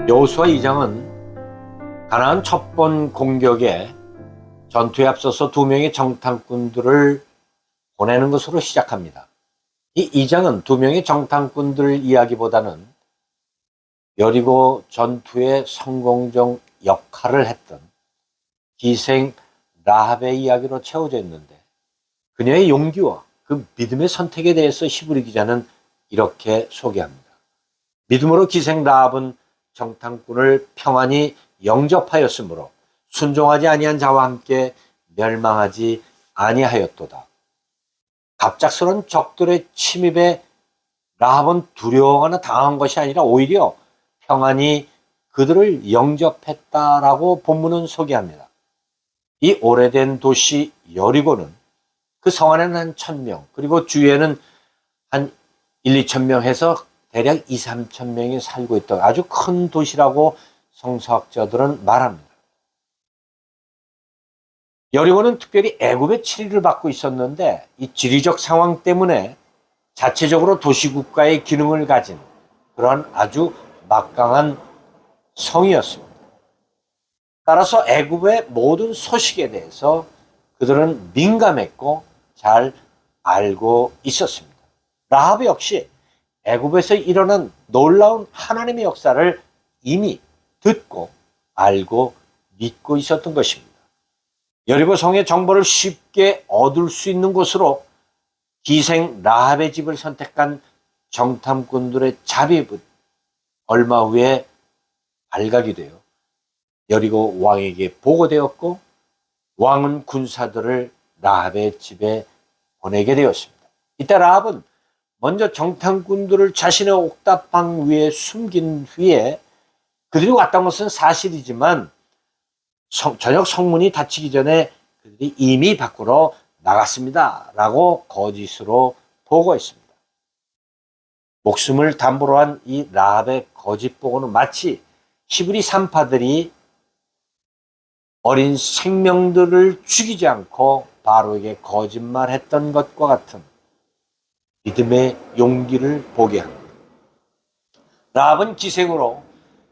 여호수아 2장은 가나안 첫 번 공격에 전투에 앞서서 2명의 정탐꾼들을 보내는 것으로 시작합니다. 이 2장은 2명의 정탐꾼들 이야기보다는 여리고 전투의 성공적 역할을 했던 기생 라합의 이야기로 채워져 있는데, 그녀의 용기와 그 믿음의 선택에 대해서 히브리 기자는 이렇게 소개합니다. 믿음으로 기생 라합은 정탐꾼을 평안히 영접하였으므로 순종하지 아니한 자와 함께 멸망하지 아니하였도다. 갑작스런 적들의 침입에 라합은 두려워하거나 당한 것이 아니라 오히려 평안히 그들을 영접했다라고 본문은 소개합니다. 이 오래된 도시 여리고는 그 성 안에는 한 1000명, 그리고 주위에는 한 1, 2천 명 해서 대략 2, 3천 명이 살고 있던 아주 큰 도시라고 성서학자들은 말합니다. 여리고는 특별히 애굽의 치리를 받고 있었는데, 이 지리적 상황 때문에 자체적으로 도시국가의 기능을 가진 그런 아주 막강한 성이었습니다. 따라서 애굽의 모든 소식에 대해서 그들은 민감했고 잘 알고 있었습니다. 라합 역시 애굽에서 일어난 놀라운 하나님의 역사를 이미 듣고 알고 믿고 있었던 것입니다. 여리고 성의 정보를 쉽게 얻을 수 있는 곳으로 기생 라합의 집을 선택한 정탐꾼들의 자비은 얼마 후에 발각이 되어 여리고 왕에게 보고되었고, 왕은 군사들을 라합의 집에 보내게 되었습니다. 이때 라합은 먼저 정탐꾼들을 자신의 옥탑방 위에 숨긴 후에 그들이 왔던 것은 사실이지만 저녁 성문이 닫히기 전에 그들이 이미 밖으로 나갔습니다 라고 거짓으로 보고했습니다. 목숨을 담보로 한 이 라합의 거짓 보고는 마치 히브리 산파들이 어린 생명들을 죽이지 않고 바로에게 거짓말했던 것과 같은 믿음의 용기를 보게 합니다. 라합은 기생으로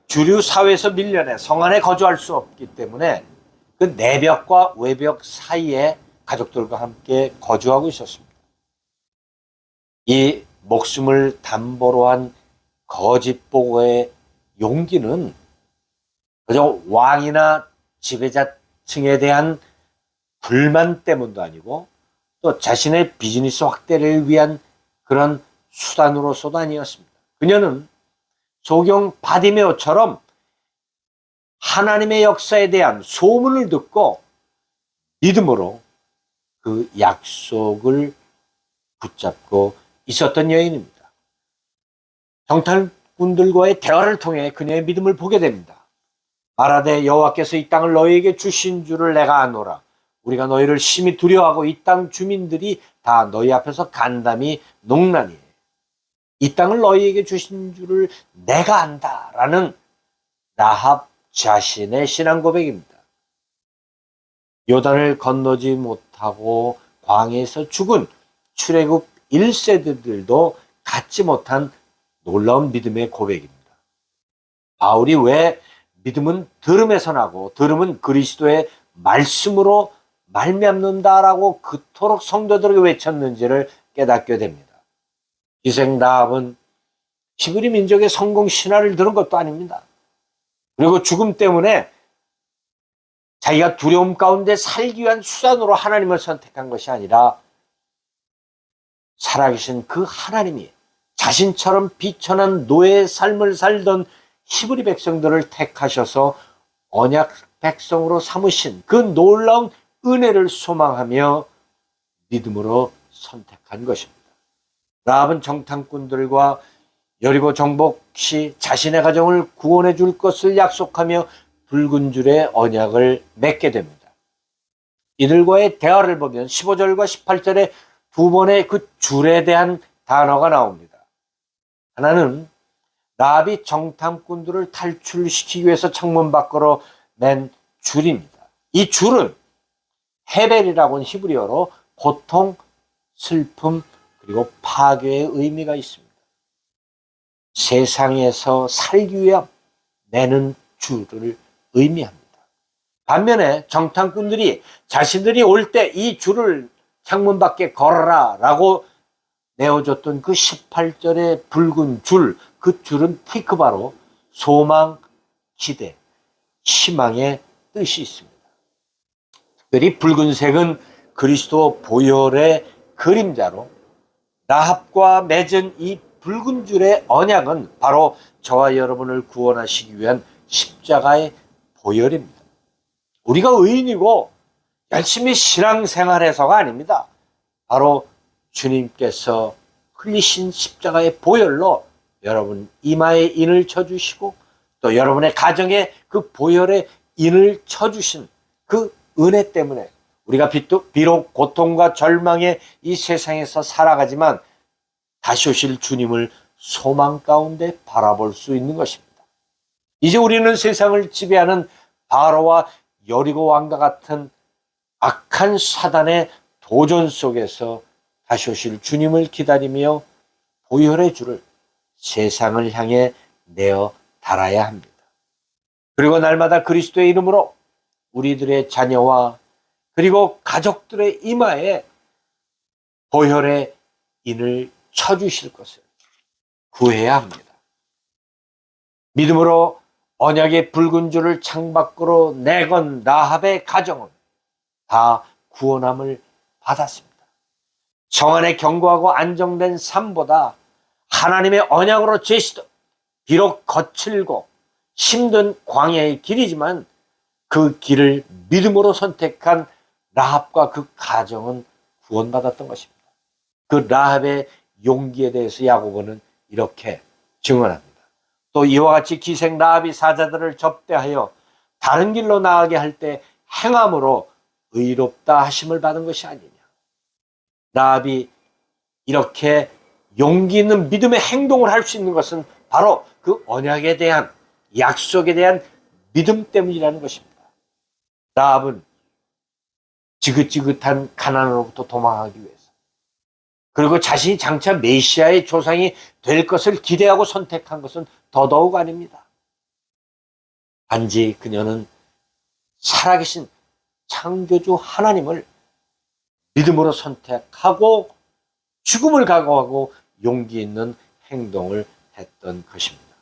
주류 사회에서 밀려내 성 안에 거주할 수 없기 때문에 그 내벽과 외벽 사이에 가족들과 함께 거주하고 있었습니다. 이 목숨을 담보로 한 거짓 보고의 용기는 그저 왕이나 지배자층에 대한 불만 때문도 아니고 또 자신의 비즈니스 확대를 위한 그런 수단으로서도 아니었습니다. 그녀는 소경 바디메오처럼 하나님의 역사에 대한 소문을 듣고 믿음으로 그 약속을 붙잡고 있었던 여인입니다. 정탐꾼들과의 대화를 통해 그녀의 믿음을 보게 됩니다. 말하되 여호와께서 이 땅을 너희에게 주신 줄을 내가 아노라. 우리가 너희를 심히 두려워하고 이 땅 주민들이 다 너희 앞에서 간담이 농나니 이 땅을 너희에게 주신 줄을 내가 안다라는 라합 자신의 신앙 고백입니다. 요단을 건너지 못하고 광야에서 죽은 출애굽 1세대들도 갖지 못한 놀라운 믿음의 고백입니다. 바울이 왜 믿음은 들음에서 나고 들음은 그리스도의 말씀으로 말미암는다라고 그토록 성도들에게 외쳤는지를 깨닫게 됩니다. 기생 라합은 히브리 민족의 성공 신화를 들은 것도 아닙니다. 그리고 죽음 때문에 자기가 두려움 가운데 살기 위한 수단으로 하나님을 선택한 것이 아니라 살아계신 그 하나님이 자신처럼 비천한 노예의 삶을 살던 히브리 백성들을 택하셔서 언약 백성으로 삼으신 그 놀라운 은혜를 소망하며 믿음으로 선택한 것입니다. 라합은 정탐꾼들과 여리고 정복 시 자신의 가정을 구원해 줄 것을 약속하며 붉은 줄의 언약을 맺게 됩니다. 이들과의 대화를 보면 15절과 18절에 두 번의 그 줄에 대한 단어가 나옵니다. 하나는 라합이 정탐꾼들을 탈출시키기 위해서 창문 밖으로 낸 줄입니다. 이 줄은 헤벨이라고 하는 히브리어로 고통, 슬픔, 그리고 파괴의 의미가 있습니다. 세상에서 살기 위해 내는 줄을 의미합니다. 반면에 정탐꾼들이 자신들이 올 때 이 줄을 창문 밖에 걸어라 라고 내어줬던 그 18절의 붉은 줄, 그 줄은 티크바로 소망, 기대, 희망의 뜻이 있습니다. 특별히 붉은색은 그리스도 보혈의 그림자로 라합과 맺은 이 붉은 줄의 언약은 바로 저와 여러분을 구원하시기 위한 십자가의 보혈입니다. 우리가 의인이고 열심히 신앙생활해서가 아닙니다. 바로 주님께서 흘리신 십자가의 보혈로 여러분 이마에 인을 쳐주시고 또 여러분의 가정에 그 보혈의 인을 쳐주신 그 은혜 때문에 우리가 비록 고통과 절망의 이 세상에서 살아가지만 다시 오실 주님을 소망 가운데 바라볼 수 있는 것입니다. 이제 우리는 세상을 지배하는 바로와 여리고 왕과 같은 악한 사단의 도전 속에서 다시 오실 주님을 기다리며 보혈의 줄을 세상을 향해 내어 달아야 합니다. 그리고 날마다 그리스도의 이름으로 우리들의 자녀와 그리고 가족들의 이마에 보혈의 인을 쳐주실 것을 구해야 합니다. 믿음으로 언약의 붉은 줄을 창밖으로 내건 라합의 가정은 다 구원함을 받았습니다. 성안에 견고하고 안정된 삶보다 하나님의 언약으로 제시된 비록 거칠고 힘든 광야의 길이지만 그 길을 믿음으로 선택한 라합과 그 가정은 구원받았던 것입니다. 그 라합의 용기에 대해서 야고보는 이렇게 증언합니다. 또 이와 같이 기생 라합이 사자들을 접대하여 다른 길로 나가게 할 때 행함으로 의롭다 하심을 받은 것이 아니냐. 라합이 이렇게 용기 있는 믿음의 행동을 할 수 있는 것은 바로 그 언약에 대한 약속에 대한 믿음 때문이라는 것입니다. 라합은 지긋지긋한 가난으로부터 도망하기 위해서 그리고 자신이 장차 메시아의 조상이 될 것을 기대하고 선택한 것은 더더욱 아닙니다. 단지 그녀는 살아계신 창조주 하나님을 믿음으로 선택하고 죽음을 각오하고 용기 있는 행동을 했던 것입니다.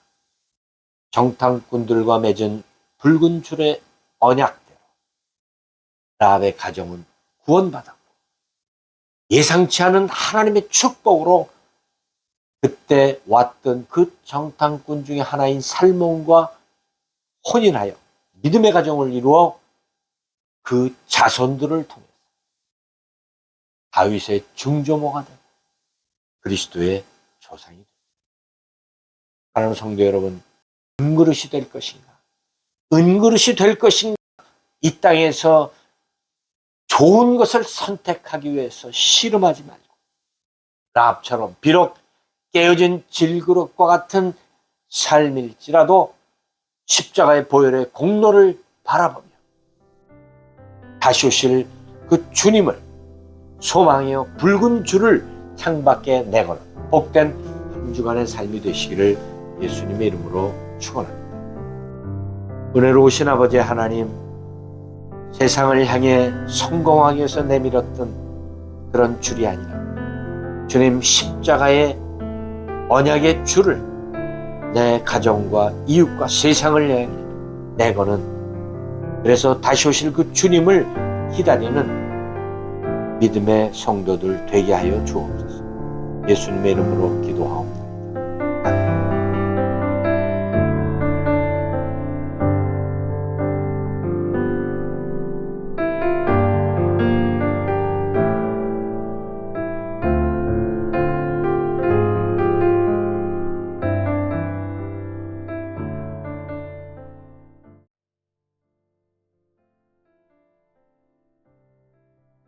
정탐꾼들과 맺은 붉은 줄의 언약대로 라합의 가정은 구원받았고 예상치 않은 하나님의 축복으로 그때 왔던 그 정탐꾼 중에 하나인 살몬과 혼인하여 믿음의 가정을 이루어 그 자손들을 통해서 다윗의 증조모가 되고 그리스도의 조상이 됩니다. 사랑하는 성도 여러분, 은그릇이 될 것인가? 은그릇이 될 것인가? 이 땅에서 좋은 것을 선택하기 위해서 씨름하지 말고 라합처럼 비록 깨어진 질그릇과 같은 삶일지라도 십자가의 보혈의 공로를 바라보며 다시 오실 그 주님을 소망하여 붉은 줄을 창밖에 내거나 복된 한 주간의 삶이 되시기를 예수님의 이름으로 축원합니다. 은혜로우신 아버지 하나님, 세상을 향해 성공하기 위해서 내밀었던 그런 줄이 아니라 주님 십자가의 언약의 줄을 내 가정과 이웃과 세상을 향해 내거는, 그래서 다시 오실 그 주님을 기다리는 믿음의 성도들 되게 하여 주옵소서. 예수님의 이름으로 기도하옵니다.